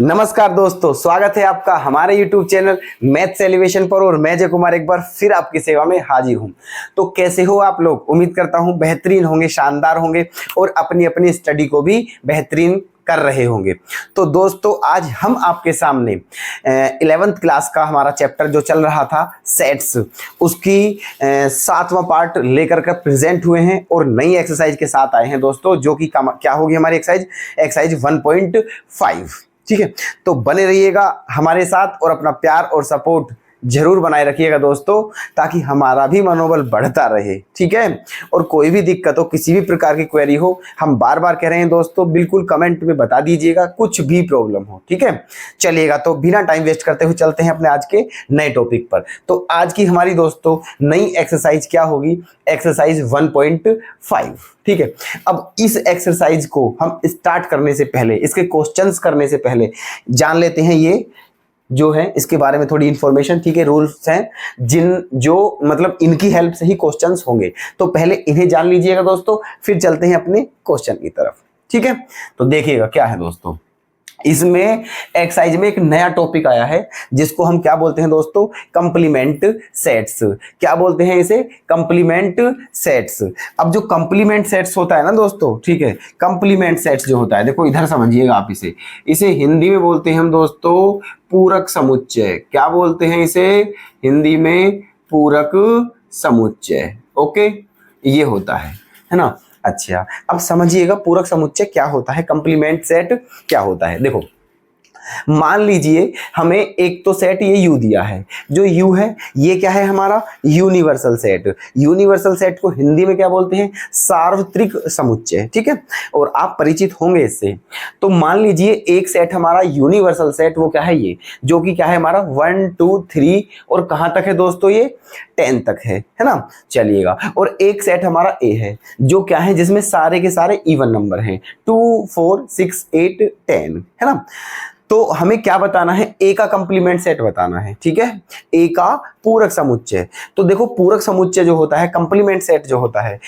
नमस्कार दोस्तों, स्वागत है आपका हमारे YouTube चैनल मैथ्स एलिवेशन पर। और मैं जय कुमार एक बार फिर आपकी सेवा में हाजिर हूं। तो कैसे हो आप लोग? उम्मीद करता हूं बेहतरीन होंगे, शानदार होंगे और अपनी अपनी स्टडी को भी बेहतरीन कर रहे होंगे। तो दोस्तों, आज हम आपके सामने 11th क्लास का हमारा चैप्टर जो चल रहा था सेट्स, उसकी 7वां पार्ट लेकर कर प्रेजेंट हुए हैं और नई एक्सरसाइज के साथ आए हैं दोस्तों, जो कि क्या होगी हमारी एक्सरसाइज 1.5। ठीक है, तो बने रहिएगा हमारे साथ और अपना प्यार और सपोर्ट जरूर बनाए रखिएगा दोस्तों, ताकि हमारा भी मनोबल बढ़ता रहे। ठीक है, और कोई भी दिक्कत हो, किसी भी प्रकार की क्वेरी हो, हम बार बार कह रहे हैं दोस्तों, बिल्कुल कमेंट में बता दीजिएगा, कुछ भी प्रॉब्लम हो। ठीक है, चलिएगा, तो बिना टाइम वेस्ट करते हुए चलते हैं अपने आज के नए टॉपिक पर। तो आज की हमारी दोस्तों नई एक्सरसाइज क्या होगी? एक्सरसाइज 1.5। ठीक है, अब इस एक्सरसाइज को हम स्टार्ट करने से पहले, इसके क्वेश्चंस करने से पहले जान लेते हैं ये जो है इसके बारे में थोड़ी इंफॉर्मेशन। ठीक है, रूल्स हैं जो मतलब इनकी हेल्प से ही क्वेश्चंस होंगे, तो पहले इन्हें जान लीजिएगा दोस्तों, फिर चलते हैं अपने क्वेश्चन की तरफ। ठीक है, तो देखिएगा क्या है दोस्तों, इसमें एक्सरसाइज में एक नया टॉपिक आया है जिसको हम क्या बोलते हैं दोस्तों? Complement sets. क्या बोलते हैं इसे? Complement sets. अब जो कंप्लीमेंट सेट्स होता है ना दोस्तों, ठीक है, कंप्लीमेंट सेट्स जो होता है, देखो इधर समझिएगा आप, इसे हिंदी में बोलते हैं हम दोस्तों पूरक समुच्चय। क्या बोलते हैं इसे हिंदी में? पूरक समुच्चय। ओके, ये होता है ना। अच्छा, अब समझिएगा पूरक समुच्चय क्या होता है, कंप्लीमेंट सेट क्या होता है। देखो, मान लीजिए हमें एक तो सेट ये U दिया है, जो U है ये क्या है हमारा? Universal set. यूनिवर्सल सेट को हिंदी में क्या बोलते हैं? सार्वत्रिक समुच्चय। ठीक है, और आप परिचित होंगे इससे। तो मान लीजिए एक सेट हमारा यूनिवर्सल सेट, वो क्या है? ये जो कि क्या है हमारा 1 2 3 और कहां तक है दोस्तों? ये 10 तक है ना। चलिएगा, और एक सेट हमारा A है, जो क्या है? जिसमें सारे के सारे इवन नंबर हैं, 2 4 6 8 10, है ना। तो हमें क्या बताना है? ए का कंप्लीमेंट सेट बताना है। ठीक है, ए का पूरक समुच्चय। तो देखो, पूरक समुच्चय जो होता है, कंप्लीमेंट सेट जो होता है,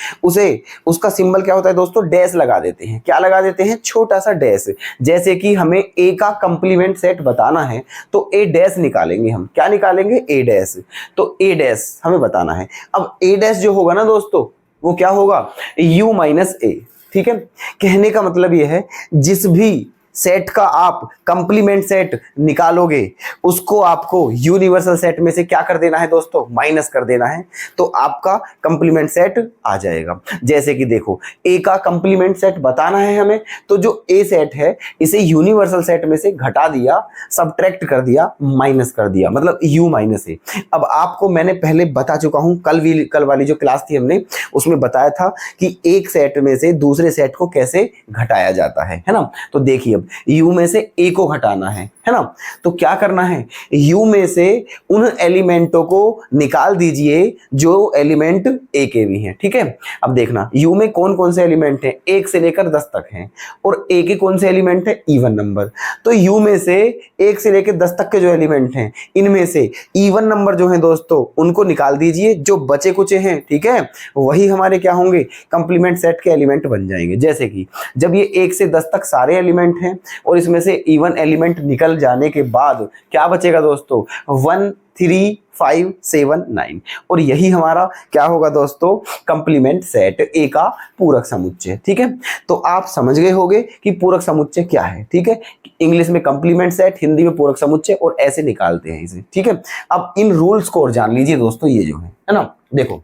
उसका सिंबल क्या होता है दोस्तों? डैश लगा देते हैं। क्या लगा देते हैं? छोटा सा डैश। जैसे कि हमें ए का कंप्लीमेंट सेट बताना है तो ए डैश निकालेंगे हम। क्या निकालेंगे? ए डैश। तो ए डैश हमें बताना है। अब ए डैश जो होगा ना दोस्तों, वो क्या होगा? U माइनस ए। ठीक है, कहने का मतलब यह है, जिस भी सेट का आप कंप्लीमेंट सेट निकालोगे, उसको आपको यूनिवर्सल सेट में से क्या कर देना है दोस्तों? माइनस कर देना है, तो आपका कंप्लीमेंट सेट आ जाएगा। जैसे कि देखो, ए का कंप्लीमेंट सेट बताना है हमें, तो जो ए सेट है इसे यूनिवर्सल सेट में से घटा दिया, सबट्रैक्ट कर दिया, माइनस कर दिया, मतलब U माइनस ए। अब आपको मैंने पहले बता चुका हूं, कल वाली जो क्लास थी हमने उसमें बताया था कि एक सेट में से दूसरे सेट को कैसे घटाया जाता है ना। तो देखिए, U में से A को घटाना है ना। तो क्या करना है? U में से उन एलिमेंटों को निकाल दीजिए जो एलिमेंट A के भी हैं। ठीक है, अब देखना U में कौन कौन से एलिमेंट हैं? 1 से लेकर 10 तक हैं। और A के कौन से एलिमेंट है? Even number. तो U में से 1 से लेकर 10 तक के जो एलिमेंट हैं, इनमें से इवन नंबर जो हैं दोस्तों, उनको निकाल दीजिए। जो बचे कुचे हैं, ठीक है, वही हमारे क्या होंगे? कंप्लीमेंट सेट के एलिमेंट बन जाएंगे। जैसे कि जब ये 1 से 10 तक सारे एलिमेंट हैं और इसमें से इवन एलिमेंट निकल जाने के बाद क्या बचेगा दोस्तों? 1 3 5 7 9। और यही हमारा क्या होगा दोस्तों? कंप्लीमेंट सेट, ए का पूरक समुच्चय। ठीक है, तो आप समझ गए होंगे कि पूरक समुच्चय क्या है। ठीक है, इंग्लिश में कंप्लीमेंट सेट, हिंदी में पूरक समुच्चय, और ऐसे निकालते हैं इसे। ठीक है, अब इन रूल्स को और जान लीजिए दोस्तों, ये जो है ना। देखो,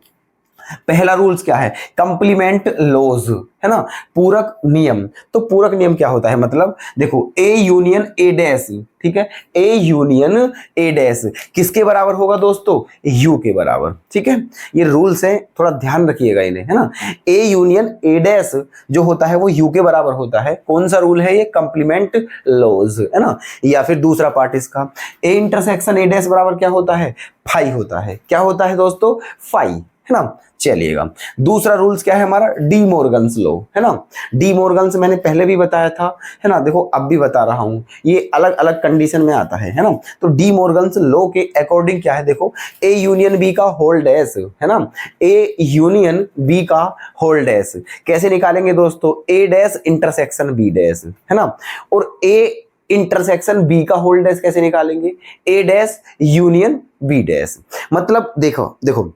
पहला रूल्स क्या है? कंप्लीमेंट लॉज, है ना, पूरक नियम। तो पूरक नियम क्या होता है? मतलब देखो, ए यूनियन ए डैश। ठीक है, ए यूनियन ए डैश किसके बराबर होगा दोस्तों? U के बराबर। ठीक है, ये रूल्स हैं, थोड़ा ध्यान रखिएगा इन्हें, है ना। ए यूनियन ए डैश जो होता है वो U के बराबर होता है। कौन सा रूल है ये? कंप्लीमेंट लॉज, है ना। या फिर दूसरा पार्ट इसका, ए इंटरसेक्शन ए डैश बराबर क्या होता है? फाई होता है। क्या होता है दोस्तों? फाई, है ना। चलिएगा, दूसरा रूल्स क्या है हमारा? डी मॉर्गन्स लॉ, है ना। डी मॉर्गन्स मैंने पहले भी बताया था, है ना। देखो, अब भी बता रहा हूं, ये अलग अलग कंडीशन में आता है ना। तो डी मॉर्गन्स लॉ के अकॉर्डिंग क्या है? देखो, ए यूनियन बी का होल डैश, है ना, ए यूनियन बी का होल डैश कैसे निकालेंगे दोस्तों? ए डैश इंटरसेक्शन बी डैश, है ना। और ए इंटरसेक्शन बी का होल डैश कैसे निकालेंगे, ए डैश यूनियन बी डैश। मतलब देखो देखो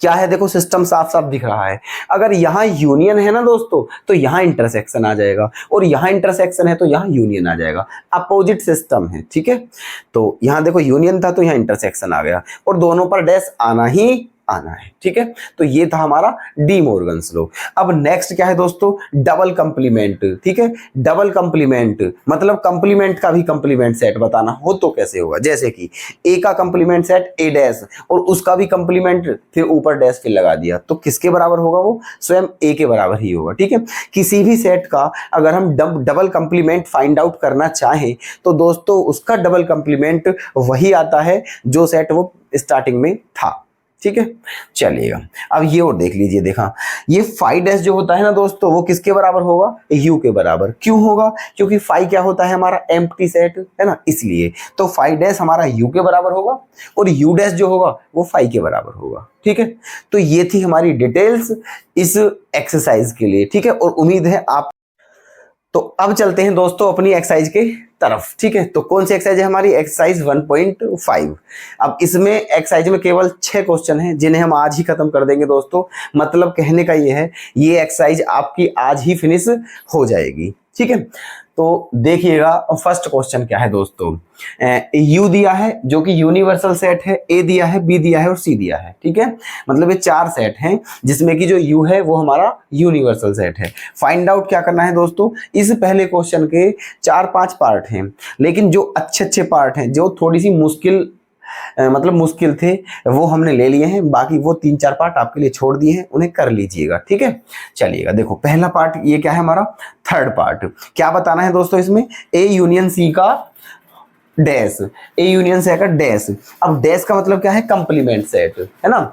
क्या है, देखो सिस्टम साफ साफ दिख रहा है। अगर यहाँ यूनियन है ना दोस्तों तो यहाँ इंटरसेक्शन आ जाएगा, और यहाँ इंटरसेक्शन है तो यहाँ यूनियन आ जाएगा। अपोजिट सिस्टम है, ठीक है। तो यहाँ देखो यूनियन था तो यहाँ इंटरसेक्शन आ गया, और दोनों पर डैश आना ही आना है, ठीक है। तो ये था हमारा डी मोर्गन्स लॉ। अब नेक्स्ट क्या है दोस्तों, डबल कंप्लीमेंट, ठीक है। डबल कंप्लीमेंट मतलब कंप्लीमेंट का भी कंप्लीमेंट सेट बताना हो तो कैसे होगा, जैसे कि ए का कंप्लीमेंट सेट ए डैश और उसका भी कंप्लीमेंट फिर ऊपर डैश फिर लगा दिया, तो किसके बराबर होगा, वो स्वयं ए के बराबर ही होगा, ठीक है। किसी भी सेट का अगर हम डबल कंप्लीमेंट फाइंड आउट करना चाहें तो दोस्तों उसका डबल कंप्लीमेंट वही आता है जो सेट वो स्टार्टिंग में था, ठीक है। चलिएगा अब ये और देख लीजिए, देखा ये फाइव डैश जो होता है ना दोस्तों वो किसके बराबर होगा, यू के बराबर। क्यों होगा, क्योंकि फाइव क्या होता है हमारा एम्प्टी सेट है ना, इसलिए। तो फाइव डैश हमारा यू के बराबर होगा और यू डैश जो होगा वो फाइव के बराबर होगा, ठीक है। तो ये थी हमारी डिटेल्स इस एक्सरसाइज के लिए, ठीक है। और उम्मीद है आप, तो अब चलते हैं दोस्तों अपनी एक्सरसाइज के तरफ, ठीक है। तो कौन सी एक्सरसाइज है हमारी, एक्सरसाइज 1.5। अब इसमें एक्सरसाइज में केवल 6 क्वेश्चन हैं जिन्हें हम आज ही खत्म कर देंगे दोस्तों। मतलब कहने का ये है, ये एक्सरसाइज आपकी आज ही फिनिश हो जाएगी, ठीक है। तो देखिएगा फर्स्ट क्वेश्चन क्या है दोस्तों, यू दिया है जो कि यूनिवर्सल सेट है, ए दिया है, बी दिया है और सी दिया है, ठीक है। मतलब ये 4 सेट हैं जिसमें कि जो यू है वो हमारा यूनिवर्सल सेट है। फाइंड आउट क्या करना है दोस्तों, इस पहले क्वेश्चन के 4-5 पार्ट हैं, लेकिन जो अच्छे पार्ट हैं जो थोड़ी सी मुश्किल मतलब मुश्किल थे वो हमने ले लिए हैं, बाकी वो 3-4 पार्ट आपके लिए छोड़ दिए हैं, उन्हें कर लीजिएगा, ठीक है। चलिएगा देखो पहला पार्ट ये क्या है हमारा, थर्ड पार्ट। क्या बताना है दोस्तों इसमें, ए यूनियन सी का डैश, ए यूनियन सी का डैश। अब डैश का मतलब क्या है, कंप्लीमेंट सेट है ना,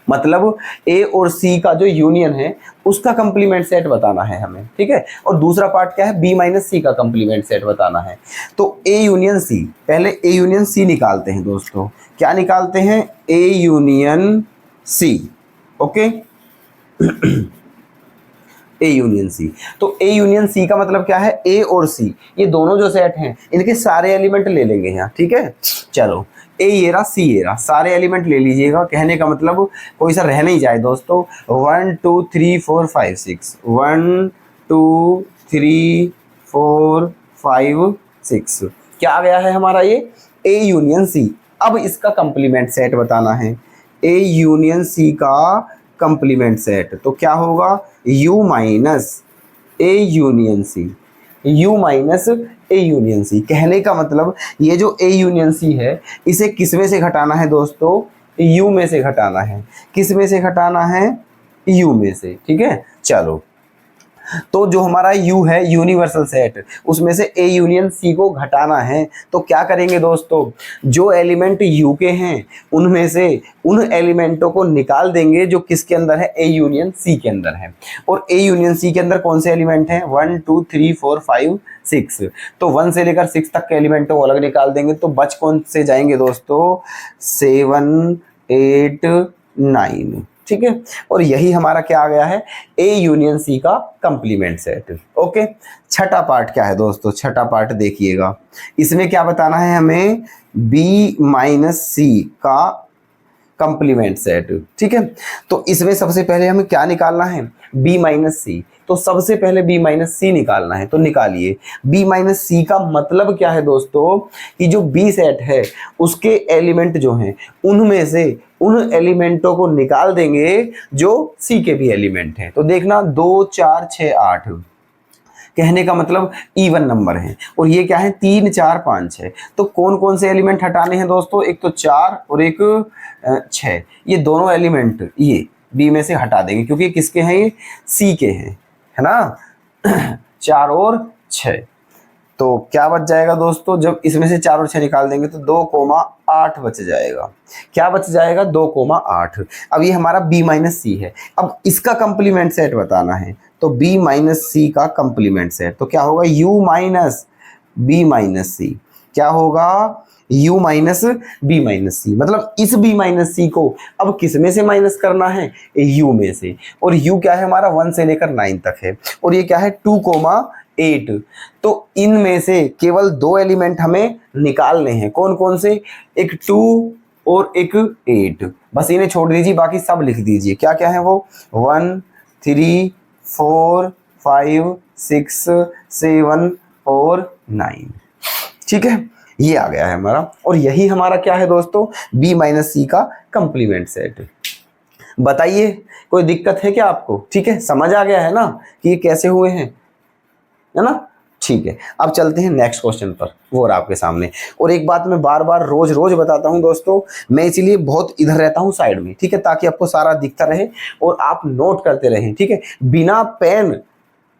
मतलब ए और सी का जो यूनियन है उसका कंप्लीमेंट सेट बताना है हमें, ठीक है। और दूसरा पार्ट क्या है, बी माइनस सी का कंप्लीमेंट सेट बताना है। तो ए यूनियन सी, पहले ए यूनियन सी निकालते हैं दोस्तों। क्या निकालते हैं, A union C, okay. A union C, तो ए यूनियन सी का मतलब क्या है, ए और सी ये दोनों जो सेट हैं इनके सारे एलिमेंट ले लेंगे यहाँ, ठीक है। चलो ए ये रहा, सी ये रहा, सारे एलिमेंट ले लीजिएगा। कहने का मतलब कोई सा रह नहीं जाए दोस्तों। 1 2 3 4 5 6, 1 2 3 4 5 6 क्या आ गया है हमारा ये, ए यूनियन सी। अब इसका कंप्लीमेंट सेट बताना है, ए यूनियन सी का कंप्लीमेंट सेट। तो क्या होगा, U minus A union C, U minus A union C. कहने का मतलब ये जो ए यूनियन सी है इसे किस में से घटाना है दोस्तों, यू में से घटाना है। किस में से घटाना है, यू में से, ठीक है। चलो तो जो हमारा यू है यूनिवर्सल सेट, उसमें से ए यूनियन सी को घटाना है। तो क्या करेंगे दोस्तों, जो एलिमेंट यू के हैं उनमें से उन एलिमेंटों को निकाल देंगे जो किसके अंदर है, ए यूनियन सी के अंदर है। और ए यूनियन सी के अंदर कौन से एलिमेंट हैं, 1 2 3 4 5 6। तो 1 से लेकर 6 तक के एलिमेंटों को अलग निकाल देंगे, तो बच कौन से जाएंगे दोस्तों, 7 8 9, ठीक है। और यही हमारा क्या आ गया है, ए यूनियन सी का कंप्लीमेंट सेट, ओके। छठा पार्ट क्या है दोस्तों, छठा पार्ट देखिएगा, इसमें क्या बताना है हमें, बी माइनस सी का कंप्लीमेंट सेट, ठीक है। तो इसमें सबसे पहले हमें क्या निकालना है, बी माइनस सी। तो सबसे पहले बी माइनस सी निकालना है, तो निकालिए। बी माइनस सी का मतलब क्या है दोस्तों, कि जो बी सेट है उसके एलिमेंट जो हैं उनमें से उन एलिमेंटों को निकाल देंगे जो सी के भी एलिमेंट हैं। तो देखना 2 4 6 8, कहने का मतलब इवन नंबर है। और ये क्या है, 3 4 5 6। तो कौन कौन से एलिमेंट हटाने हैं दोस्तों, एक तो 4 और एक 6। ये दोनों एलिमेंट ये बी में से हटा देंगे क्योंकि ये किसके हैं, ये सी के हैं, है ना। 4 और 6। तो क्या बच जाएगा दोस्तों, जब इसमें से 4 और 6 निकाल देंगे तो 2,8 बच जाएगा। क्या बच जाएगा, 2,8। अब ये हमारा बी माइनस सी है। अब इसका कंप्लीमेंट सेट बताना है, तो बी माइनस सी का कंप्लीमेंट सेट। तो क्या होगा, यू माइनस बी माइनस सी। क्या होगा, u माइनस बी माइनस सी। मतलब इस b माइनस सी को अब किस में से माइनस करना है, u में से। और u क्या है हमारा, 1 से लेकर 9 तक है। और ये क्या है, 2, 8। तो इनमें से केवल 2 एलिमेंट हमें निकालने हैं। कौन कौन से? एक 2 और एक 8। बस इन्हें छोड़ दीजिए, बाकी सब लिख दीजिए। क्या क्या है वो? 1 3 4 5 6 7 और 9। ठीक है, ये आ गया है हमारा। और यही हमारा क्या है दोस्तों? बी माइनस सी का कंप्लीमेंट सेट। बताइए कोई दिक्कत है क्या आपको? ठीक है, समझ आ गया है ना कि ये कैसे हुए हैं, है ना? ठीक है, अब चलते हैं नेक्स्ट क्वेश्चन पर, वो रहा आपके सामने। और एक बात मैं बार बार रोज रोज बताता हूं दोस्तों, मैं इसीलिए बहुत इधर रहता हूं साइड में, ठीक है, ताकि आपको सारा दिखता रहे और आप नोट करते रहें। ठीक है, बिना पेन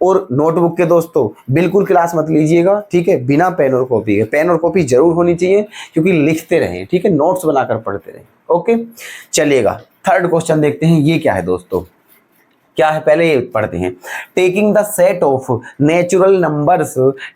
और नोटबुक के दोस्तों बिल्कुल क्लास मत लीजिएगा। ठीक है, बिना पेन और कॉपी के। पेन और कॉपी जरूर होनी चाहिए, क्योंकि लिखते रहें, ठीक है, नोट्स बनाकर पढ़ते रहें। ओके, चलिएगा थर्ड क्वेश्चन देखते हैं। ये क्या है दोस्तों? क्या है पहले ये पढ़ते हैं। Taking the set of natural numbers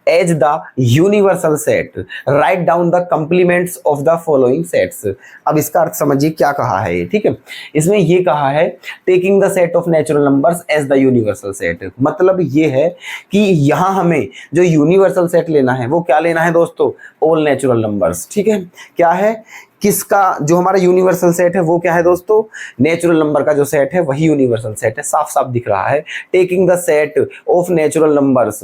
as the universal set, write down the complements of the following sets. अब इसका अर्थ समझिए क्या कहा है ये। ठीक है, इसमें ये कहा है taking the set of natural numbers as the universal set, मतलब ये है कि यहाँ हमें जो यूनिवर्सल सेट लेना है वो क्या लेना है दोस्तों? All natural numbers. ठीक है, क्या है? किसका? जो हमारा यूनिवर्सल सेट है वो क्या है दोस्तों? नेचुरल नंबर का जो सेट है वही यूनिवर्सल सेट है। साफ साफ दिख रहा है, taking the set of natural numbers,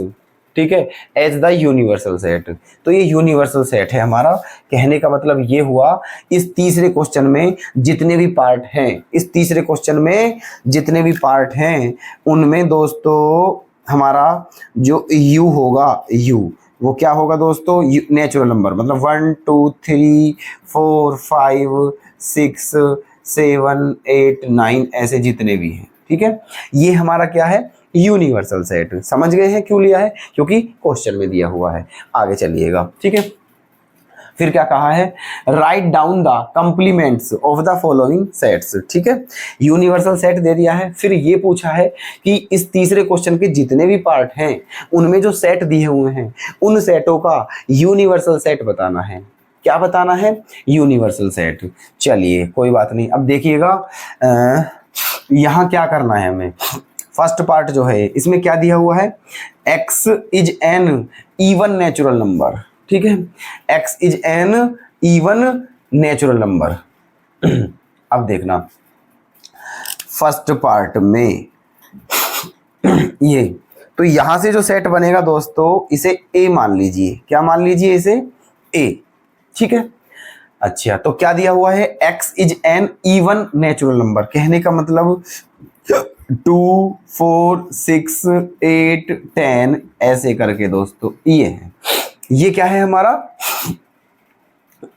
ठीक है, एज द यूनिवर्सल सेट। तो ये यूनिवर्सल सेट है हमारा। कहने का मतलब ये हुआ, इस तीसरे क्वेश्चन में जितने भी पार्ट हैं, इस तीसरे क्वेश्चन में जितने भी पार्ट हैं उनमें दोस्तों हमारा जो यू होगा, यू वो क्या होगा दोस्तों? नेचुरल नंबर, मतलब 1 2 3 4 5 6 7 8 9 ऐसे जितने भी हैं। ठीक है, ये हमारा क्या है? Universal set. समझ गए हैं क्यों लिया है? क्योंकि क्वेश्चन में दिया हुआ है। आगे चलिएगा। ठीक है, फिर क्या कहा है? Write down the complements of the following sets. ठीक है, यूनिवर्सल सेट दे दिया है। फिर ये पूछा है कि इस तीसरे क्वेश्चन के जितने भी पार्ट हैं उनमें जो सेट दिए हुए हैं उन सेटों का यूनिवर्सल सेट बताना है। क्या बताना है? Universal set. चलिए कोई बात नहीं, अब देखिएगा यहाँ क्या करना है हमें। फर्स्ट पार्ट जो है इसमें क्या दिया हुआ है? x is N even natural number. ठीक है, x is N even natural number. अब देखना फर्स्ट पार्ट में ये, तो यहां से जो सेट बनेगा दोस्तों इसे a मान लीजिए। क्या मान लीजिए? इसे a। ठीक है, अच्छा तो क्या दिया हुआ है? x is N even natural number. कहने का मतलब 2 4 6 8 10 ऐसे करके दोस्तों ये है। ये क्या है हमारा?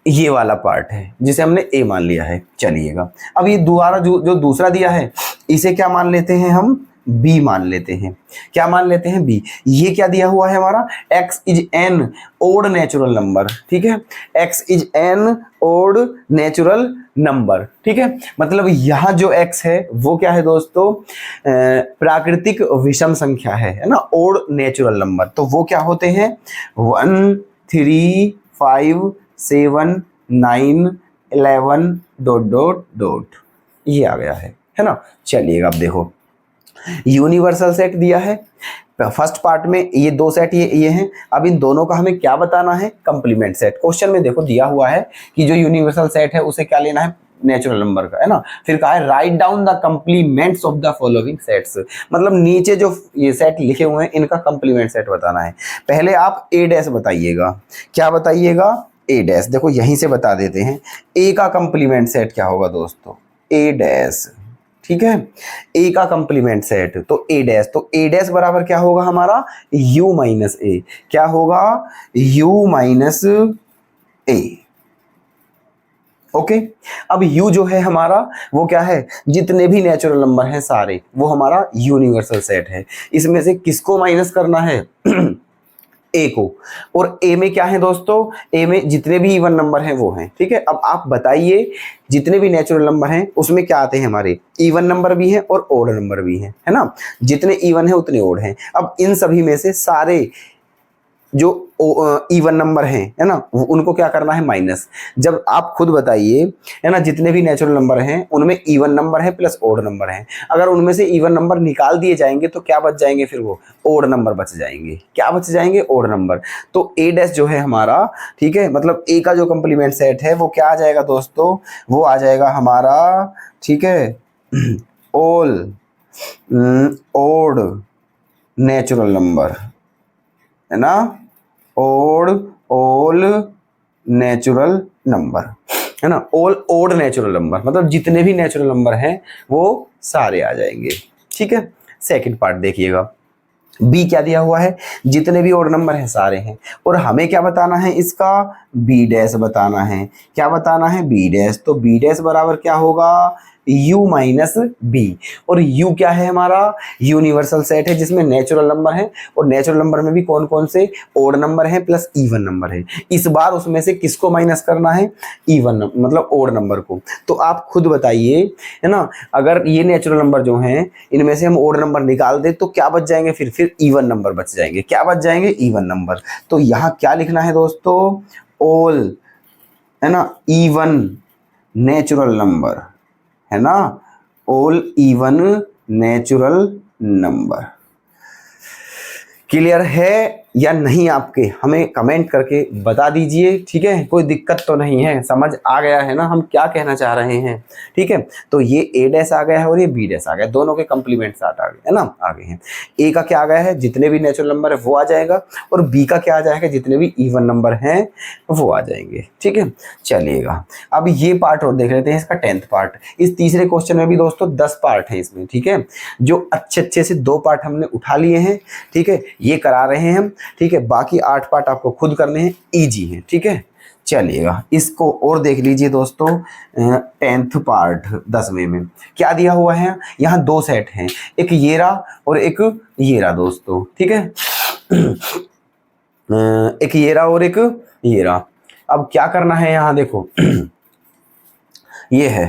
ये वाला पार्ट है जिसे हमने ए मान लिया है। चलिएगा, अब ये दोबारा जो दूसरा दिया है इसे क्या मान लेते हैं हम? बी मान लेते हैं। क्या मान लेते हैं? बी। ये क्या दिया हुआ है हमारा? x is an odd natural number. ठीक है, x is an odd natural number. ठीक है, मतलब यहाँ जो x है वो क्या है दोस्तों? प्राकृतिक विषम संख्या है ना, ओड नेचुरल नंबर। तो वो क्या होते हैं? 1 3 5 7 9 11 ... ये आ गया है ना। चलिएगा, अब देखो यूनिवर्सल सेट दिया है फर्स्ट पार्ट में, ये 2 सेट ये हैं। अब इन दोनों का हमें क्या बताना है? Complement set. क्वेश्चन में देखो दिया हुआ है कि जो यूनिवर्सल सेट है उसे क्या लेना है? नेचुरल नंबर का, है ना। फिर कहा है write down the complements of the following sets, मतलब नीचे जो ये सेट लिखे हुए हैं इनका कंप्लीमेंट सेट बताना है। पहले आप a डैश बताइएगा। क्या बताइएगा? a dash. देखो यहीं से बता देते हैं a का कंप्लीमेंट सेट क्या होगा दोस्तों? a dash. ठीक है, a का कंप्लीमेंट सेट तो a डैश। तो a डैश बराबर क्या होगा हमारा? u minus a। क्या होगा? u minus a। ओके, अब u जो है हमारा वो क्या है? जितने भी नेचुरल नंबर हैं सारे वो हमारा यूनिवर्सल सेट है। इसमें से किसको माइनस करना है? a को। और a में क्या है दोस्तों? a में जितने भी इवन नंबर हैं वो हैं। ठीक है, अब आप बताइए जितने भी नेचुरल नंबर हैं उसमें क्या आते हैं हमारे? इवन नंबर भी हैं और ओड नंबर भी हैं, है ना। जितने इवन हैं उतने ओड हैं। अब इन सभी में से सारे जो इवन नंबर हैं, है ना, उनको क्या करना है, माइनस। जब आप खुद बताइए, है ना, जितने भी नेचुरल नंबर हैं उनमें इवन नंबर है प्लस ओड नंबर है। अगर उनमें से इवन नंबर निकाल दिए जाएंगे तो क्या बच जाएंगे, फिर वो ओड नंबर बच जाएंगे। क्या बच जाएंगे, ओड नंबर। तो ए डैश जो है हमारा, ठीक है, मतलब ए का जो कंप्लीमेंट सेट है वो क्या आ जाएगा दोस्तों, वो आ जाएगा हमारा, ठीक है, ऑल ओड नेचुरल नंबर, है ना, ऑल नेचुरल नंबर, है ना, ऑल ओड नेचुरल नंबर, मतलब जितने भी नेचुरल नंबर हैं वो सारे आ जाएंगे। ठीक है, सेकंड पार्ट देखिएगा, बी क्या दिया हुआ है, जितने भी ओड नंबर हैं सारे हैं, और हमें क्या बताना है, इसका बी डैश बताना है। क्या बताना है, बी डैश। तो बी डैश बराबर क्या होगा, u माइनस बी। और u क्या है हमारा, यूनिवर्सल सेट है जिसमें नेचुरल नंबर है, और नेचुरल नंबर में भी कौन कौन से, ओड नंबर है प्लस इवन नंबर है। इस बार उसमें से किसको माइनस करना है, इवन मतलब ओड नंबर को। तो आप खुद बताइए, है ना, अगर ये नेचुरल नंबर जो हैं इनमें से हम ओड नंबर निकाल दें तो क्या बच जाएंगे, फिर इवन नंबर बच जाएंगे। क्या बच जाएंगे, इवन नंबर। तो यहाँ क्या लिखना है दोस्तों, ऑल, है ना, इवन नेचुरल नंबर, है ना, all even natural number. Clear है या नहीं आपके, हमें कमेंट करके बता दीजिए। ठीक है, कोई दिक्कत तो नहीं है, समझ आ गया है ना हम क्या कहना चाह रहे हैं। ठीक है, तो ये ए डैश आ गया है और ये बी डैश आ गया, दोनों के कंप्लीमेंट साथ आ गए, है ना, आ गए हैं। ए का क्या आ गया है, जितने भी नेचुरल नंबर है वो आ जाएगा, और बी का क्या आ जाएगा, जितने भी इवन नंबर हैं वो आ जाएंगे। ठीक है, चलिएगा अब ये पार्ट और देख लेते हैं, इसका 10th पार्ट। इस तीसरे क्वेश्चन में भी दोस्तों 10 पार्ट हैं इसमें। ठीक है, जो अच्छे से 2 पार्ट हमने उठा लिए हैं, ठीक है, ये करा रहे हैं हम। ठीक है, बाकी 8 पार्ट आपको खुद करने हैं, इजी है। ठीक है, चलिएगा इसको और देख लीजिए दोस्तों। 10th पार्ट 10वें में क्या दिया हुआ है, यहाँ 2 सेट हैं, एक येरा और एक येरा दोस्तों। ठीक है, एक येरा और एक येरा। अब क्या करना है, यहाँ देखो ये है,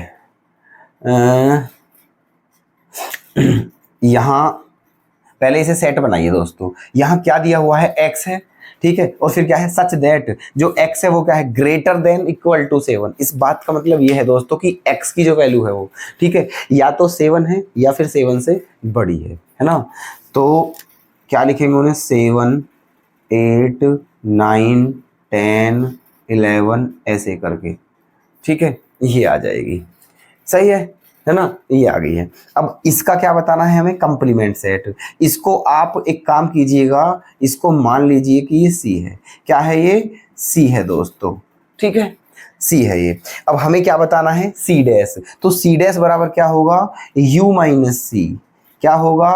यहाँ पहले इसे सेट बनाइए दोस्तों। यहाँ क्या दिया हुआ है, x है, ठीक है, और फिर क्या है, सच दैट जो x है वो क्या है, ग्रेटर देन इक्वल टू 7। इस बात का मतलब ये है दोस्तों कि x की जो वैल्यू है वो, ठीक है, या तो 7 है या फिर 7 से बड़ी है ना। तो क्या लिखेंगे उन्हें, 7, 8, 9, 10, 11 ऐसे करके। ठीक है, ये आ जाएगी, सही है ना, ये आ गई है। अब इसका क्या बताना है हमें, कंप्लीमेंट सेट। इसको आप एक काम कीजिएगा, इसको मान लीजिए कि ये सी है। क्या है ये, सी है दोस्तों। ठीक है, सी है ये। अब हमें क्या बताना है, सी डैश। तो सी डैश बराबर क्या होगा, u माइनस सी। क्या होगा,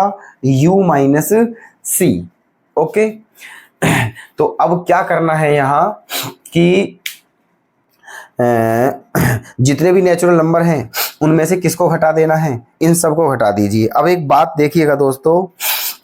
u माइनस सी। ओके, तो अब क्या करना है यहाँ कि जितने भी नेचुरल नंबर हैं उनमें से किसको घटा देना है, इन सबको घटा दीजिए। अब एक बात देखिएगा दोस्तों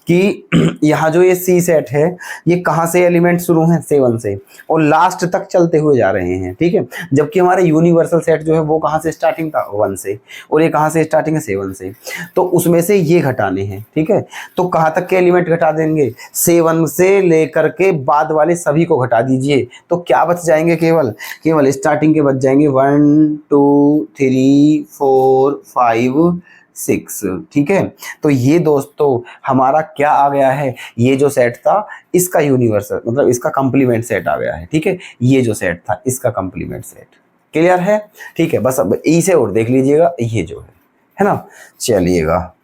कि यहाँ जो ये सी सेट है ये कहाँ से एलिमेंट शुरू हैं, 7 से, और लास्ट तक चलते हुए जा रहे हैं। ठीक है, जबकि हमारे यूनिवर्सल सेट जो है वो कहाँ से स्टार्टिंग था, 1 से, और ये कहाँ से स्टार्टिंग है, 7 से। तो उसमें से ये घटाने हैं। ठीक है, तो कहाँ तक के एलिमेंट घटा देंगे, 7 से लेकर के बाद वाले सभी को घटा दीजिए। तो क्या बच जाएंगे, केवल स्टार्टिंग के बच जाएंगे, 1, 2, 3, 4, 5, 6। ठीक है, तो ये दोस्तों हमारा क्या आ गया है, ये जो सेट था इसका यूनिवर्सल मतलब इसका कंप्लीमेंट सेट आ गया है। ठीक है, ये जो सेट था इसका कंप्लीमेंट सेट। क्लियर है, ठीक है, बस अब इसे और देख लीजिएगा, ये जो है ना। चलिएगा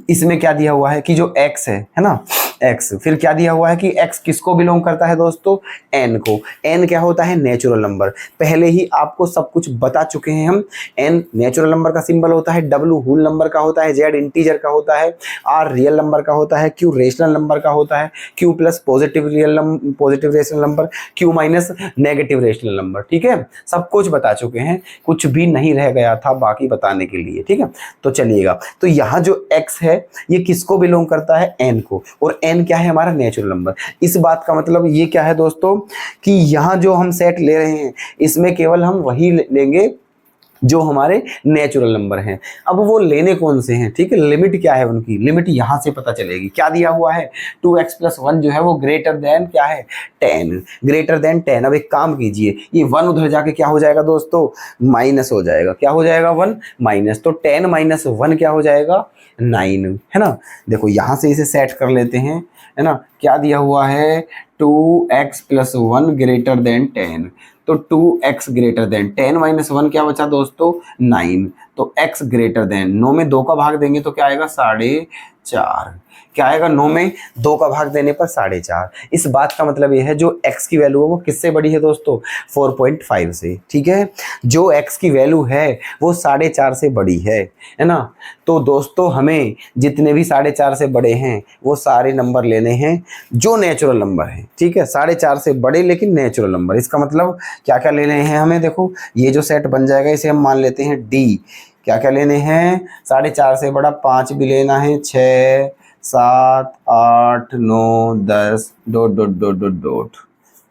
इसमें क्या दिया हुआ है कि जो x है ना, x, फिर क्या दिया हुआ है कि x किसको बिलोंग करता है दोस्तों, n को। n क्या होता है, नेचुरल नंबर। पहले ही आपको सब कुछ बता चुके हैं हम। n नेचुरल नंबर का सिंबल होता है, w होल नंबर का होता है, z इंटीजर का होता है, r रियल नंबर का होता है, q रेशनल नंबर का होता है, q plus positive rational number, q minus negative rational number. ठीक है, सब कुछ बता चुके हैं, कुछ भी नहीं रह गया था बाकी बताने के लिए। ठीक है, तो चलिएगा, तो यहाँ जो x है ये किसको बिलोंग करता है, n को, और n क्या है, हमारा नेचुरल नंबर। इस बात का मतलब ये क्या है दोस्तों कि यहाँ जो हम सेट ले रहे हैं इसमें केवल हम वही लेंगे जो हमारे नेचुरल नंबर हैं। अब वो लेने कौन से हैं, ठीक है, लिमिट क्या है उनकी, लिमिट यहाँ से पता चलेगी। क्या दिया हुआ है, 2x + 1 जो है वो ग्रेटर देन क्या है, 10, ग्रेटर देन 10। अब एक काम कीजिए, ये 1 उधर जाके क्या हो जाएगा दोस्तों, माइनस हो जाएगा। क्या हो जाएगा, 1 माइनस, तो 10 - 1 क्या हो जाएगा, 9, है ना। देखो यहाँ से इसे सेट कर लेते हैं, है ना। क्या दिया हुआ है, 2x + 1 ग्रेटर देन 10, तो 2x ग्रेटर देन 10 - 1 क्या बचा दोस्तों, 9, तो x ग्रेटर देन, 9 में 2 का भाग देंगे तो क्या आएगा, 4.5। क्या आएगा, 9 में 2 का भाग देने पर 4.5। इस बात का मतलब यह है जो x की वैल्यू है वो किससे बड़ी है दोस्तों, 4.5 से, ठीक है। जो x की वैल्यू है वो 4.5 से बड़ी है ना। तो दोस्तों हमें जितने भी 4.5 से बड़े हैं वो सारे नंबर लेने हैं जो नेचुरल नंबर हैं, ठीक है। 4.5 से बड़े लेकिन नेचुरल नंबर, इसका मतलब क्या क्या लेने हैं हमें, देखो ये जो सेट बन जाएगा इसे हम मान लेते हैं D। क्या क्या लेने हैं, 4.5 से बड़ा 5 भी लेना है, 6, 7, 8, 9, 10 ...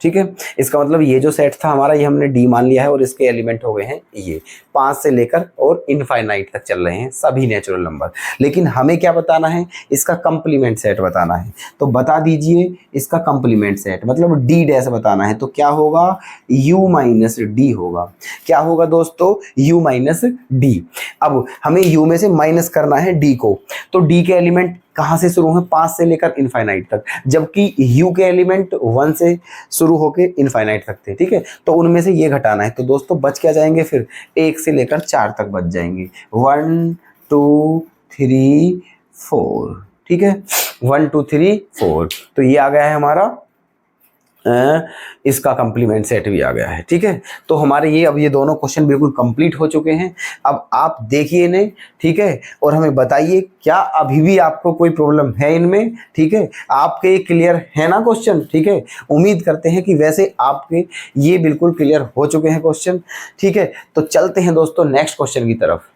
ठीक है। इसका मतलब ये जो सेट था हमारा ये हमने डी मान लिया है और इसके एलिमेंट हो गए हैं ये 5 से लेकर और इनफाइनाइट तक चल रहे हैं सभी नेचुरल नंबर। लेकिन हमें क्या बताना है, इसका कंप्लीमेंट सेट बताना है। तो बता दीजिए इसका कंप्लीमेंट सेट, मतलब डी डैश बताना है। तो क्या होगा, u माइनस डी होगा। क्या होगा दोस्तों, u माइनस डी। अब हमें u में से माइनस करना है d को, तो d के एलिमेंट कहाँ से शुरू हैं, 5 से लेकर इनफाइनाइट तक, जबकि u के एलिमेंट 1 से शुरू होके इनफाइनाइट तक थे, ठीक है। तो उनमें से ये घटाना है, तो दोस्तों बच क्या जाएंगे, फिर 1 से लेकर 4 तक बच जाएंगे, 1 2 3 4, ठीक है, 1 2 3 4। तो ये आ गया है हमारा इसका कंप्लीमेंट सेट भी आ गया है, ठीक है। तो हमारे ये अब ये दोनों क्वेश्चन बिल्कुल कंप्लीट हो चुके हैं। अब आप देखिए इन्हें, ठीक है, और हमें बताइए क्या अभी भी आपको कोई प्रॉब्लम है इनमें, ठीक है। आपके क्लियर है ना क्वेश्चन, ठीक है। उम्मीद करते हैं कि वैसे आपके ये बिल्कुल क्लियर हो चुके हैं क्वेश्चन, ठीक है। तो चलते हैं दोस्तों नेक्स्ट क्वेश्चन की तरफ।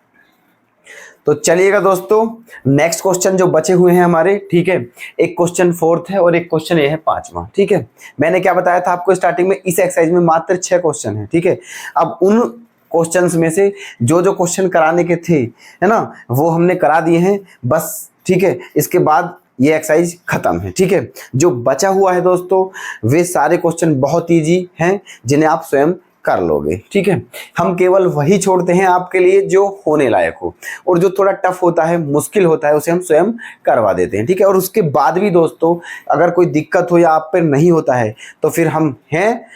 तो चलिएगा दोस्तों, नेक्स्ट क्वेश्चन जो बचे हुए हैं हमारे, ठीक है, एक क्वेश्चन 4th है और एक क्वेश्चन ये है 5वां, ठीक है। मैंने क्या बताया था आपको स्टार्टिंग में, इस एक्सरसाइज में मात्र 6 क्वेश्चन है, ठीक है। अब उन क्वेश्चंस में से जो जो क्वेश्चन कराने के थे, है ना, वो हमने करा दिए हैं बस, ठीक है। इसके बाद ये एक्सरसाइज खत्म है, ठीक है। जो बचा हुआ है दोस्तों वे सारे क्वेश्चन बहुत ईजी हैं जिन्हें आप स्वयं कर लोगे, ठीक है। हम केवल वही छोड़ते हैं आपके लिए जो होने लायक हो, और जो थोड़ा टफ होता है, मुश्किल होता है, उसे हम स्वयं करवा देते हैं, ठीक है। और उसके बाद भी दोस्तों अगर कोई दिक्कत हो या आप पर नहीं होता है तो फिर हम हैं,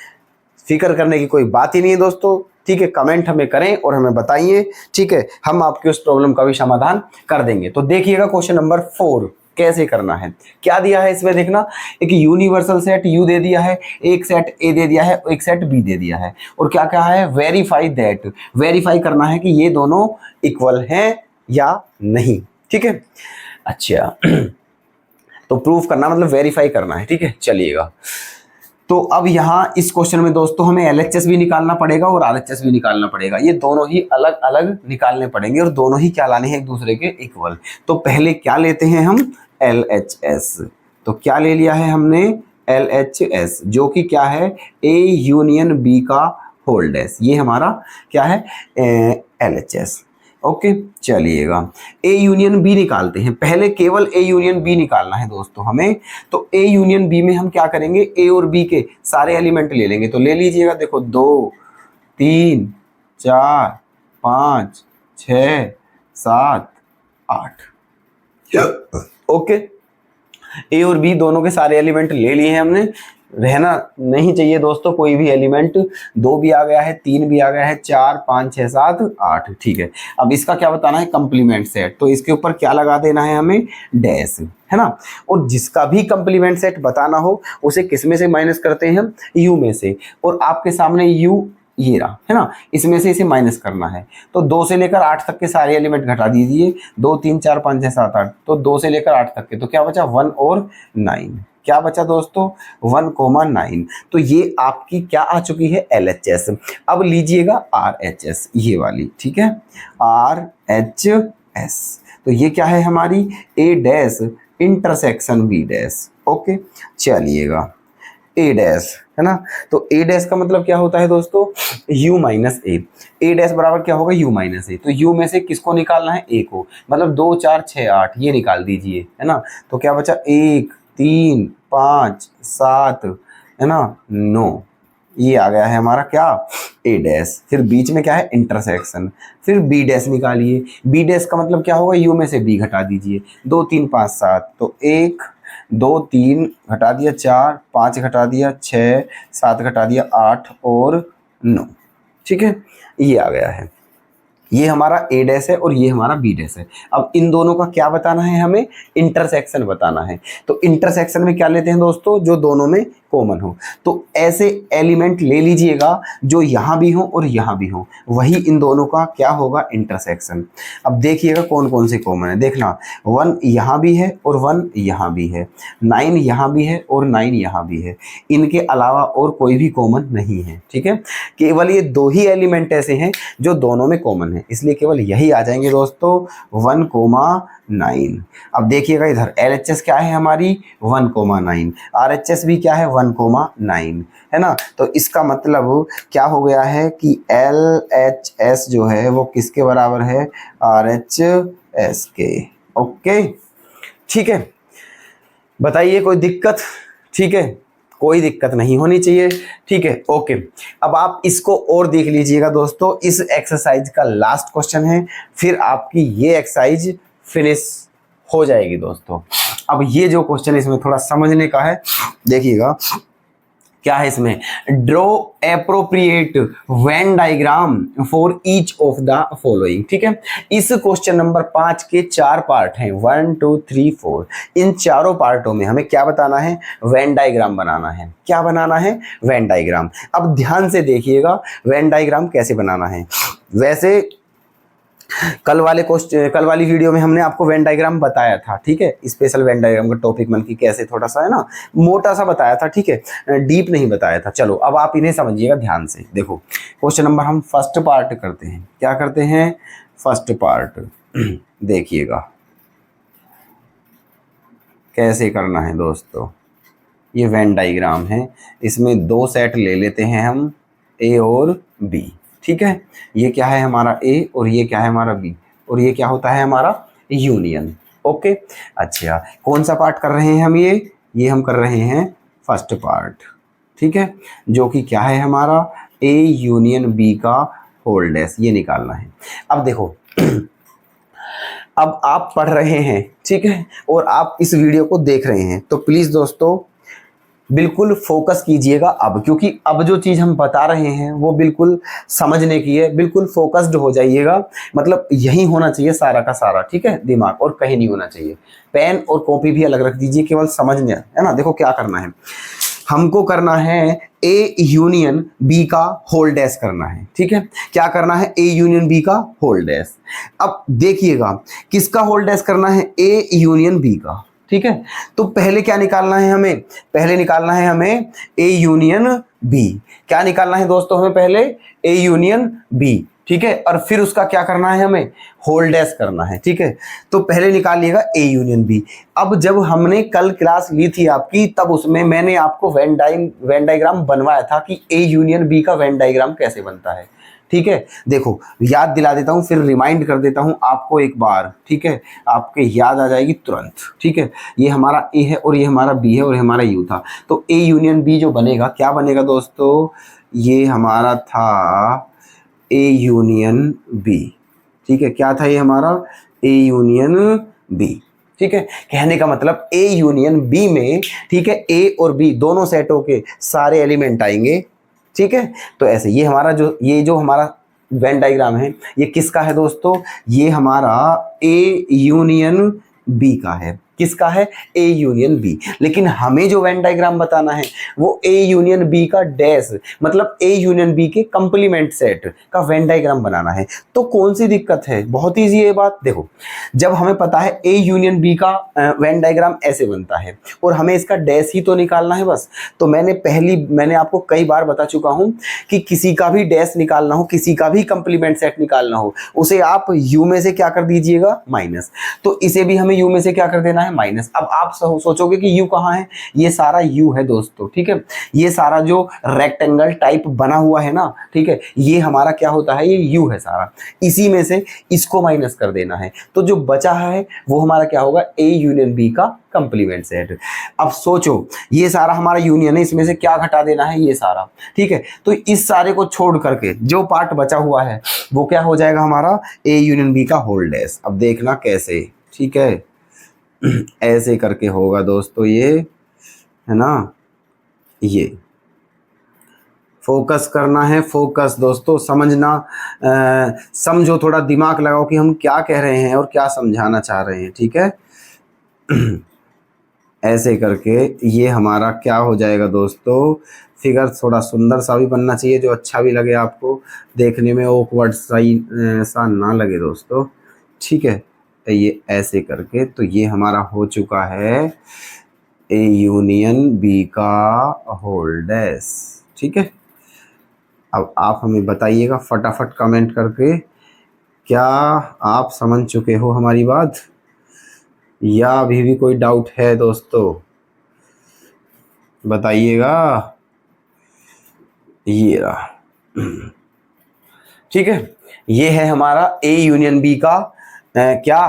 फिक्र करने की कोई बात ही नहीं है दोस्तों, ठीक है। कमेंट हमें करें और हमें बताइए, ठीक है, हम आपकी उस प्रॉब्लम का भी समाधान कर देंगे। तो देखिएगा क्वेश्चन नंबर 4 कैसे करना है। क्या दिया है इसमें देखना, एक यूनिवर्सल सेट U दे दिया है, एक सेट A दे दिया है, एक सेट B दे दिया है, और क्या क्या है, वेरीफाई दैट, वेरीफाई करना है कि ये दोनों इक्वल हैं या नहीं, ठीक है। अच्छा तो प्रूफ करना मतलब वेरीफाई करना है, ठीक है। चलिएगा, तो अब यहाँ इस क्वेश्चन में दोस्तों हमें LHS भी निकालना पड़ेगा और RHS भी निकालना पड़ेगा। ये दोनों ही अलग अलग निकालने पड़ेंगे और दोनों ही क्या लाने हैं, एक दूसरे के इक्वल। तो पहले क्या लेते हैं हम, LHS। तो क्या ले लिया है हमने, LHS, जो कि क्या है, A यूनियन B का होल डैश, ये हमारा क्या है, LHS। ओके, चलिएगा A यूनियन B निकालते हैं। पहले केवल A यूनियन B निकालना है दोस्तों हमें। तो A यूनियन B में हम क्या करेंगे, A और B के सारे एलिमेंट ले लेंगे। तो ले लीजिएगा, देखो 2 3 4 5 6 7 8। ओके, A और B दोनों के सारे एलिमेंट ले लिए हैं हमने। रहना नहीं चाहिए दोस्तों कोई भी एलिमेंट, 2 भी आ गया है, 3 भी आ गया है, 4 5 6 7 8, ठीक है। अब इसका क्या बताना है, कंप्लीमेंट सेट। तो इसके ऊपर क्या लगा देना है हमें, डैश, है ना। और जिसका भी कंप्लीमेंट सेट बताना हो उसे किस में से माइनस करते हैं हम, U में से। और आपके सामने U ये रहा, है ना, इसमें से इसे माइनस करना है। तो 2 से लेकर 8 तक के सारे एलिमेंट घटा दीजिए, 2 3 4 5 6 7 8। तो 2 से लेकर 8 तक के, तो क्या बचा, 1 और 9। क्या बचा दोस्तों, 1, 9। तो ये आपकी क्या आ चुकी है, LHS। अब लीजिएगा RHS, ये वाली, ठीक है, RHS। तो ये क्या है हमारी, A dash intersection B dash. Okay, चलिएगा ए डैश, है ना। तो ए डैश का मतलब क्या होता है दोस्तों, u माइनस ए। ए डैश बराबर क्या होगा, u माइनस ए। तो u में से किसको निकालना है, a को, मतलब 2 4 6 8 ये निकाल दीजिए, है ना। तो क्या बचा, 1 3 5 7, है ना, 9, ये आ गया है हमारा क्या, ए डैश। फिर बीच में क्या है, इंटरसेक्शन। फिर बी डैश निकालिए। बी डैश का मतलब क्या होगा, u में से b घटा दीजिए। 2 3 5 7, तो 1 2 3 घटा दिया 4, 5 घटा दिया 6, 7 घटा दिया 8 और 9, ठीक है। ये आ गया है, ये हमारा ए डैश है और ये हमारा बी डैश है। अब इन दोनों का क्या बताना है, हमें इंटरसेक्शन बताना है। तो इंटरसेक्शन में क्या लेते हैं दोस्तों, जो दोनों में कॉमन हो। तो ऐसे एलिमेंट ले लीजिएगा जो यहाँ भी हो और यहाँ भी हो, वही इन दोनों का क्या होगा, इंटरसेक्शन। अब देखिएगा कौन कौन से कॉमन है, देखना 1 यहाँ भी है और 1 यहाँ भी है, 9 यहाँ भी है और 9 यहाँ भी है। इनके अलावा और कोई भी कॉमन नहीं है, ठीक है। केवल ये 2 ही एलिमेंट ऐसे हैं जो दोनों में कॉमन है, इसलिए केवल यही आ जाएंगे दोस्तों, 1,9। अब देखिएगा इधर LHS क्या है हमारी, 1,9। RHS भी क्या है, 1,9, है ना। तो इसका मतलब क्या हो गया है कि LHS जो है वो किसके बराबर है, RHS के। ओके, ठीक है, बताइए कोई दिक्कत, ठीक है, कोई दिक्कत नहीं होनी चाहिए, ठीक है। ओके, अब आप इसको और देख लीजिएगा दोस्तों, इस एक्सरसाइज का लास्ट क्वेश्चन है, फिर आपकी ये एक्सरसाइज फिनिश हो जाएगी दोस्तों। अब ये जो क्वेश्चन इसमें थोड़ा समझने का है, देखिएगा क्या है इसमें, draw appropriate Venn diagram for each of the following, ठीक है। इस क्वेश्चन नंबर 5 के 4 पार्ट हैं, 1 2 3 4। इन चारों पार्टों में हमें क्या बताना है, वेन डायग्राम बनाना है। क्या बनाना है, वेन डायग्राम। अब ध्यान से देखिएगा वेन डायग्राम कैसे बनाना है। वैसे कल वाली वीडियो में हमने आपको वेन डायग्राम बताया था, ठीक है। स्पेशल वेन डायग्राम का टॉपिक मन की कैसे थोड़ा सा, है ना, मोटा सा बताया था, ठीक है, डीप नहीं बताया था। चलो अब आप इन्हें समझिएगा ध्यान से। देखो क्वेश्चन नंबर हम फर्स्ट पार्ट करते हैं, क्या करते हैं, फर्स्ट पार्ट देखिएगा कैसे करना है दोस्तों। ये वेन डायग्राम है, इसमें 2 सेट ले लेते हैं हम, ए और बी, ठीक है। ये क्या है हमारा ए और ये क्या है हमारा बी, और ये क्या होता है हमारा यूनियन। ओके, अच्छा कौन सा पार्ट कर रहे हैं हम, ये हम कर रहे हैं फर्स्ट पार्ट, ठीक है, जो कि क्या है हमारा ए यूनियन बी का होल डैश, ये निकालना है। अब देखो अब आप पढ़ रहे हैं, ठीक है, और आप इस वीडियो को देख रहे हैं, तो प्लीज़ दोस्तों बिल्कुल फोकस कीजिएगा अब, क्योंकि अब जो चीज़ हम बता रहे हैं वो बिल्कुल समझने की है। बिल्कुल फोकस्ड हो जाइएगा, मतलब यही होना चाहिए सारा का सारा, ठीक है, दिमाग और कहीं नहीं होना चाहिए। पेन और कॉपी भी अलग रख दीजिए, केवल समझने, है ना। देखो क्या करना है, हमको करना है ए यूनियन बी का होल डैश करना है, ठीक है। क्या करना है, ए यूनियन बी का होल डैश। अब देखिएगा किसका होल डैश करना है, ए यूनियन बी का, ठीक है। तो पहले क्या निकालना है हमें, पहले निकालना है हमें ए यूनियन बी। क्या निकालना है दोस्तों हमें, पहले ए यूनियन बी, ठीक है, और फिर उसका क्या करना है, हमें होल डैश करना है, ठीक है। तो पहले निकालिएगा ए यूनियन बी। अब जब हमने कल क्लास ली थी आपकी, तब उसमें मैंने आपको वेन डायग्राम बनवाया था कि ए यूनियन बी का वेन डायग्राम कैसे बनता है, ठीक है। देखो याद दिला देता हूँ, फिर रिमाइंड कर देता हूँ आपको एक बार, ठीक है, आपके याद आ जाएगी तुरंत, ठीक है। ये हमारा ए है और ये हमारा बी है और ये हमारा यू था। तो ए यूनियन बी जो बनेगा, क्या बनेगा दोस्तों, ये हमारा था ए यूनियन बी, ठीक है। क्या था ये हमारा, ए यूनियन बी, ठीक है। कहने का मतलब ए यूनियन बी में, ठीक है, ए और बी दोनों सेटों के सारे एलिमेंट आएंगे, ठीक है। तो ऐसे ये जो हमारा वेन डायग्राम है, ये किसका है दोस्तों, ये हमारा ए यूनियन बी का है। किसका है, ए यूनियन बी। लेकिन हमें जो वेन डायग्राम बताना है वो ए यूनियन बी का डैश, मतलब ए यूनियन बी के कंप्लीमेंट सेट का वेन डायग्राम बनाना है। तो कौन सी दिक्कत है, बहुत ईजी है ये बात। देखो जब हमें पता है ए यूनियन बी का वेन डायग्राम ऐसे बनता है और हमें इसका डैश ही तो निकालना है बस। तो मैंने आपको कई बार बता चुका हूं कि किसी का भी डैश निकालना हो, किसी का भी कंप्लीमेंट सेट निकालना हो, उसे आप यू में से क्या कर दीजिएगा, माइनस। तो इसे भी हमें यू में से क्या कर देना है, है माइनस। अब आप सोचोगे कि यू कहाँ है, ये सारा यू है दोस्तों, ठीक है। ये सारा जो रेक्टेंगल टाइप बना हुआ है ना, ठीक है, ये हमारा क्या होता है, ये यू है सारा। इसी में से इसको माइनस कर देना है, तो जो बचा है वो हमारा क्या होगा, ए यूनियन बी का कंप्लीमेंट सेट। अब सोचो ये सारा हमारा यूनियन है, इसमें से क्या घटा देना है, ये सारा, ठीक है। तो इस सारे को छोड़ करके जो पार्ट बचा हुआ है वो क्या हो जाएगा हमारा, ए यूनियन बी का होल डैश। अब देखना कैसे, ठीक है, ऐसे करके होगा दोस्तों, ये है ना, ये फोकस करना है, फोकस दोस्तों, समझना, समझो, थोड़ा दिमाग लगाओ कि हम क्या कह रहे हैं और क्या समझाना चाह रहे हैं, ठीक है। ऐसे करके ये हमारा क्या हो जाएगा दोस्तों, फिगर थोड़ा सुंदर सा भी बनना चाहिए, जो अच्छा भी लगे आपको देखने में, ऑकवर्ड सा ना लगे दोस्तों, ठीक है। ये ऐसे करके, तो ये हमारा हो चुका है ए यूनियन बी का होल डैश, ठीक है। अब आप हमें बताइएगा फटाफट कमेंट करके, क्या आप समझ चुके हो हमारी बात, या अभी भी कोई डाउट है दोस्तों, बताइएगा। ये रहा, ठीक है, ये है हमारा ए यूनियन बी का क्या,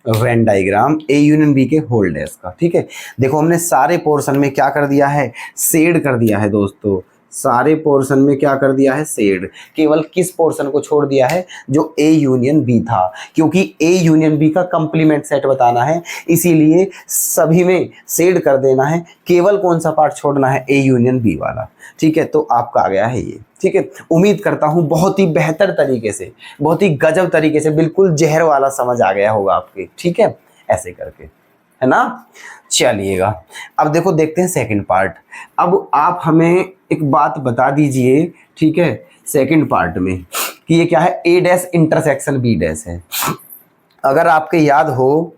Venn diagram, A union B के होल डैश का, ठीक है। देखो हमने सारे पोर्शन में क्या कर दिया है, शेड कर दिया है दोस्तों, सारे पोर्शन में क्या कर दिया है, शेड। केवल किस पोर्शन को छोड़ दिया है, जो ए यूनियन बी था, क्योंकि ए यूनियन बी का कंप्लीमेंट सेट बताना है, इसीलिए सभी में शेड कर देना है। केवल कौन सा पार्ट छोड़ना है, ए यूनियन बी वाला, ठीक है। तो आपका आ गया है ये, ठीक है। उम्मीद करता हूं बहुत ही बेहतर तरीके से, बहुत ही गजब तरीके से, बिल्कुल जहर वाला समझ आ गया होगा आपके, ठीक है, ऐसे करके, है ना। चलिएगा, अब देखो देखते हैं सेकंड पार्ट। अब आप हमें एक बात बता दीजिए, ठीक है, सेकंड पार्ट में कि ये क्या है, ए डैश इंटरसेक्शन बी डैश है। अगर आपके याद हो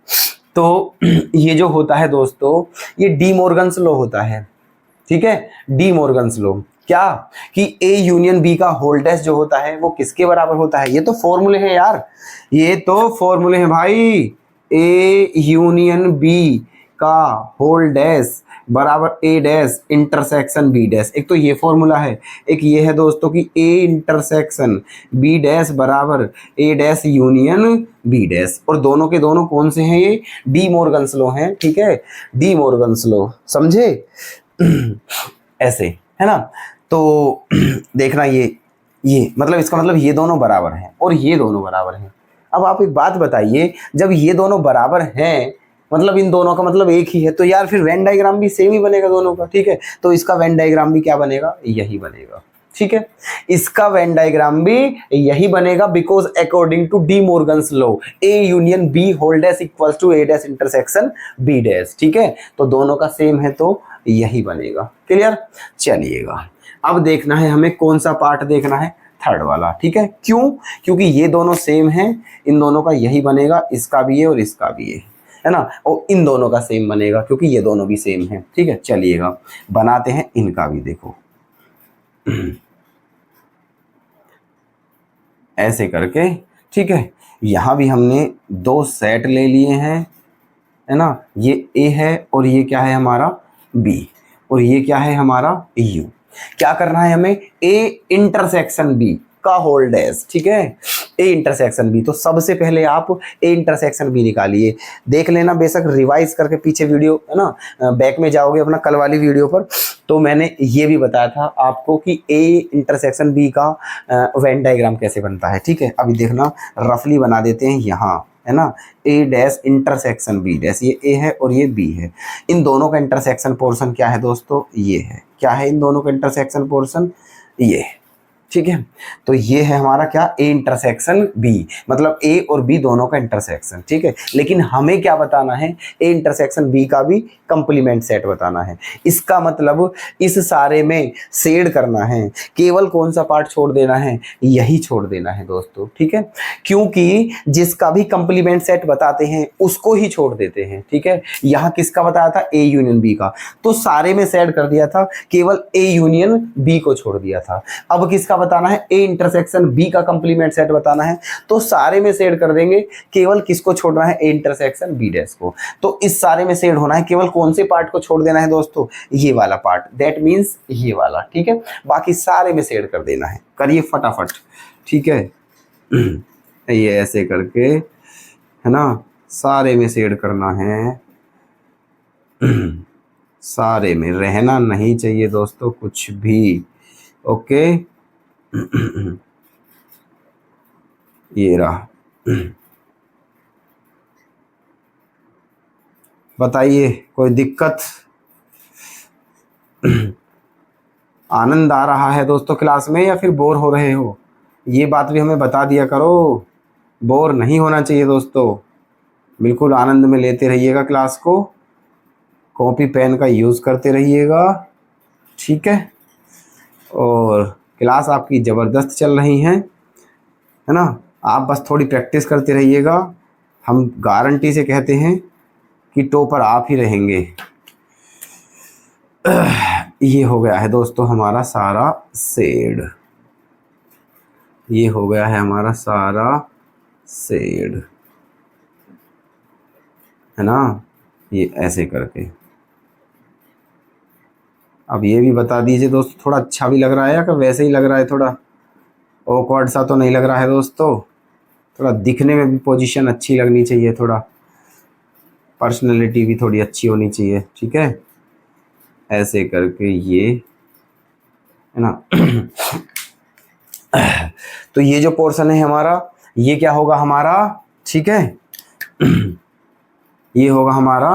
तो ये जो होता है दोस्तों, ये डी मॉर्गन्स लॉ होता है, ठीक है। डी मॉर्गन्स लॉ क्या, कि ए यूनियन बी का होल डैश जो होता है वो किसके बराबर होता है, ये तो फॉर्मूले हैं यार, ये तो फॉर्मूले हैं भाई। ए यूनियन बी का होल डैश बराबर ए डैश इंटरसेक्शन बी डैश। एक तो ये फॉर्मूला है, एक ये है दोस्तों कि ए इंटरसेक्शन बी डैश बराबर ए डैश यूनियन बी डैश। और दोनों के दोनों कौन से हैं, ये डी मॉर्गन्स लॉ हैं, ठीक है, डी मॉर्गन्स लॉ, समझे। ऐसे है ना, तो देखना ये मतलब इसका मतलब ये दोनों बराबर हैं और ये दोनों बराबर हैं। अब आप एक बात बताइए, जब ये दोनों बराबर हैं, मतलब इन दोनों का मतलब एक ही है, तो यार फिर वेन डायग्राम भी सेम ही बनेगा दोनों का, ठीक है। तो इसका वेन डायग्राम भी क्या बनेगा, यही बनेगा, ठीक है। इसका वेन डायग्राम भी यही बनेगा, because according to de Morgan's law A union B whole dash equals to A dash intersection B dash, ठीक है। तो दोनों का सेम है तो यही बनेगा, क्लियर। चलिएगा, अब देखना है हमें कौन सा पार्ट देखना है, थर्ड वाला, ठीक है। क्यों, क्योंकि ये दोनों सेम हैं, इन दोनों का यही बनेगा, इसका भी है और इसका भी है ना, और इन दोनों का सेम बनेगा क्योंकि ये दोनों भी सेम हैं, ठीक है। चलिएगा बनाते हैं इनका भी, देखो ऐसे करके, ठीक है। यहां भी हमने दो सेट ले लिए हैं, है ना, ये ए है और ये क्या है हमारा बी, और ये क्या है हमारा यू। क्या करना है हमें, ए इंटरसेक्शन बी का होल डैश, ठीक है, ए इंटरसेक्शन बी। तो सबसे पहले आप ए इंटरसेक्शन बी निकालिए, देख लेना, बेशक रिवाइज करके पीछे वीडियो, है ना, बैक में जाओगे अपना कल वाली वीडियो पर, तो मैंने ये भी बताया था आपको कि ए इंटरसेक्शन बी का वेन डायग्राम कैसे बनता है, ठीक है। अभी देखना, रफली बना देते हैं यहाँ, है ना, ए डैश इंटरसेक्शन बी डैश, ये ए है और ये बी है। इन दोनों का इंटरसेक्शन पोर्शन क्या है दोस्तों, ये है। क्या है इन दोनों का इंटरसेक्शन पोर्शन, ये, ठीक है। तो ये है हमारा क्या, ए इंटरसेक्शन बी, मतलब ए और बी दोनों का इंटरसेक्शन, ठीक है। लेकिन हमें क्या बताना है, ए इंटरसेक्शन बी का भी कंप्लीमेंट सेट बताना है। इसका मतलब इस सारे में शेड करना है, केवल कौन सा पार्ट छोड़ देना है, यही छोड़ देना है दोस्तों, ठीक है। क्योंकि जिसका भी कंप्लीमेंट सेट बताते हैं उसको ही छोड़ देते हैं, ठीक है। यहाँ किसका बताया था, ए यूनियन बी का, तो सारे में शेड कर दिया था, केवल ए यूनियन बी को छोड़ दिया था। अब किसका बताना है, ए इंटरसेक्शन बी का कंप्लीमेंट सेट बताना है, तो सारे में शेड कर देंगे, केवल किसको छोड़ना है, ए इंटरसेक्शन बी डैश को। तो इस सारे में शेड होना है, केवल कौन से पार्ट को छोड़ देना है दोस्तों, ये वाला पार्ट, दैट मीन्स ये वाला, ठीक है। बाकी सारे में शेड कर देना है, करिए फटाफट, ठीक है। ये ऐसे करके, है ना, सारे में शेड करना है, सारे में रहना नहीं चाहिए दोस्तों कुछ भी, ओके। ये रहा, बताइए कोई दिक्कत? आनंद आ रहा है दोस्तों क्लास में या फिर बोर हो रहे हो? ये बात भी हमें बता दिया करो, बोर नहीं होना चाहिए दोस्तों, बिल्कुल आनंद में लेते रहिएगा क्लास को, कॉपी पेन का यूज़ करते रहिएगा, ठीक है। और क्लास आपकी ज़बरदस्त चल रही है ना, आप बस थोड़ी प्रैक्टिस करते रहिएगा, हम गारंटी से कहते हैं कि टॉपर आप ही रहेंगे। ये हो गया है दोस्तों हमारा सारा शेड, ये हो गया है हमारा सारा शेड, है ना, ये ऐसे करके। अब ये भी बता दीजिए दोस्तों, थोड़ा अच्छा भी लग रहा है या वैसे ही लग रहा है, थोड़ा ऑकवर्ड सा तो नहीं लग रहा है दोस्तों? थोड़ा दिखने में भी पोजीशन अच्छी लगनी चाहिए, थोड़ा पर्सनैलिटी भी थोड़ी अच्छी होनी चाहिए, ठीक है। ऐसे करके ये, है ना। तो ये जो पोर्शन है हमारा, ये क्या होगा हमारा, ठीक है, ये होगा हमारा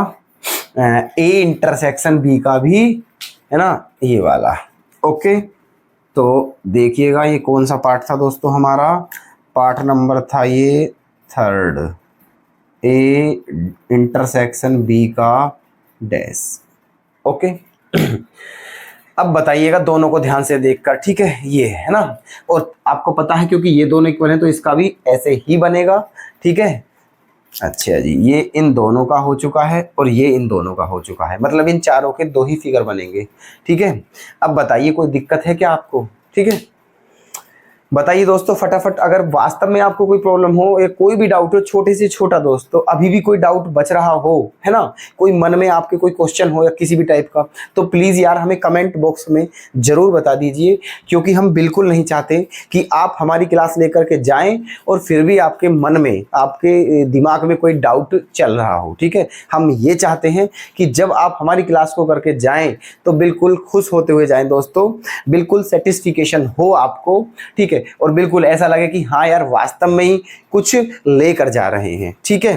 ए इंटरसेक्शन बी का भी, है ना, ये वाला, ओके। तो देखिएगा ये कौन सा पार्ट था दोस्तों हमारा, पार्ट नंबर था ये 3, ए इंटरसेक्शन बी का डैश, ओके। अब बताइएगा दोनों को ध्यान से देखकर, ठीक है, ये है ना, और आपको पता है क्योंकि ये दोनों इक्वल हैं तो इसका भी ऐसे ही बनेगा, ठीक है। अच्छा जी, ये इन दोनों का हो चुका है और ये इन दोनों का हो चुका है, मतलब इन चारों के 2 ही फिगर बनेंगे, ठीक है। अब बताइए कोई दिक्कत है क्या आपको, ठीक है, बताइए दोस्तों फटाफट। अगर वास्तव में आपको कोई प्रॉब्लम हो या कोई भी डाउट हो, छोटे से छोटा दोस्तों, अभी भी कोई डाउट बच रहा हो, है ना, कोई मन में आपके कोई क्वेश्चन हो या किसी भी टाइप का, तो प्लीज़ यार हमें कमेंट बॉक्स में ज़रूर बता दीजिए, क्योंकि हम बिल्कुल नहीं चाहते कि आप हमारी क्लास लेकर के जाएं और फिर भी आपके मन में, आपके दिमाग में कोई डाउट चल रहा हो, ठीक है। हम ये चाहते हैं कि जब आप हमारी क्लास को करके जाएँ तो बिल्कुल खुश होते हुए जाएँ दोस्तों, बिल्कुल सेटिस्फिकेशन हो आपको, ठीक है, और बिल्कुल ऐसा लगे कि हाँ यार वास्तव में ही कुछ लेकर जा रहे हैं, ठीक है।